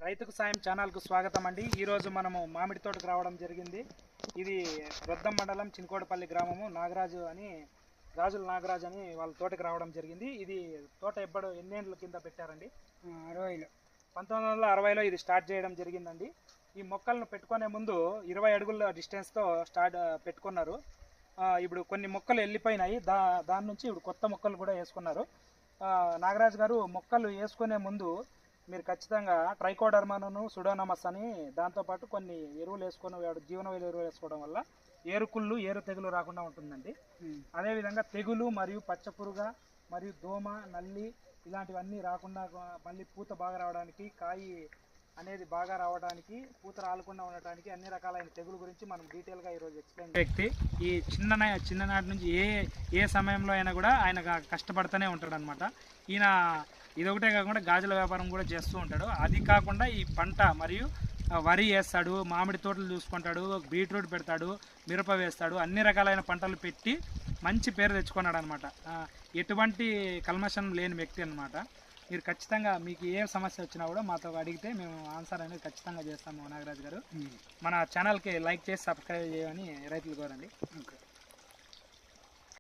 రైతుకు సాయం ఛానల్కు స్వాగతం అండి. ఈరోజు మనము మామిడి తోటకు రావడం జరిగింది. ఇది రొద్దం మండలం చిన్కోడపల్లి గ్రామము. నాగరాజు అని రాజుల నాగరాజు అని వాళ్ళ తోటకి రావడం జరిగింది. ఇది తోట ఎన్నేళ్ళ కింద పెట్టారండి? 60లో 1960లో ఇది స్టార్ట్ చేయడం జరిగిందండి. ఈ మొక్కలను పెట్టుకునే ముందు 20 అడుగుల డిస్టెన్స్తో పెట్టుకున్నారు. ఇప్పుడు కొన్ని మొక్కలు వెళ్ళిపోయినాయి. దాని నుంచి ఇప్పుడు కొత్త మొక్కలు కూడా వేసుకున్నారు. నాగరాజు గారు మొక్కలు వేసుకునే ముందు మీరు ఖచ్చితంగా ట్రైకోడర్మాను సుడోనమస్ అని దాంతోపాటు కొన్ని ఎరువులు వేసుకొని జీవన ఎరువులు వేసుకోవడం వల్ల ఏరుకుళ్ళు ఏరు తెగులు రాకుండా ఉంటుందండి. అదేవిధంగా తెగులు మరియు పచ్చపురుగ మరియు దోమ నల్లి ఇలాంటివన్నీ రాకుండా మళ్ళీ పూత బాగా రావడానికి కాయి అనేది బాగా రావడానికి పూత రాలకుండా ఉండటానికి అన్ని రకాలైన తెగులు గురించి మనం డీటెయిల్గా ఈరోజు ఎక్స్ప్లెయిన్ వ్యక్తి ఈ చిన్ననాటి నుంచి ఏ సమయంలో అయినా కూడా ఆయన కష్టపడుతూనే ఉంటాడు అనమాట. ఈయన ఇదొకటే కాకుండా గాజుల వ్యాపారం కూడా చేస్తూ ఉంటాడు. అది కాకుండా ఈ పంట మరియు వరి వేస్తాడు, మామిడి తోటలు చూసుకుంటాడు, బీట్రూట్ పెడతాడు, మిరప వేస్తాడు, అన్ని రకాలైన పంటలు పెట్టి మంచి పేరు తెచ్చుకున్నాడు అనమాట. ఎటువంటి కల్మషం లేని వ్యక్తి అనమాట. మీరు ఖచ్చితంగా మీకు ఏ సమస్య వచ్చినా కూడా మాతో అడిగితే మేము ఆన్సర్ అనేది ఖచ్చితంగా చేస్తాము. నాగరాజు గారు మన ఛానల్కి లైక్ చేసి సబ్స్క్రైబ్ చేయమని రైతులు కోరండి.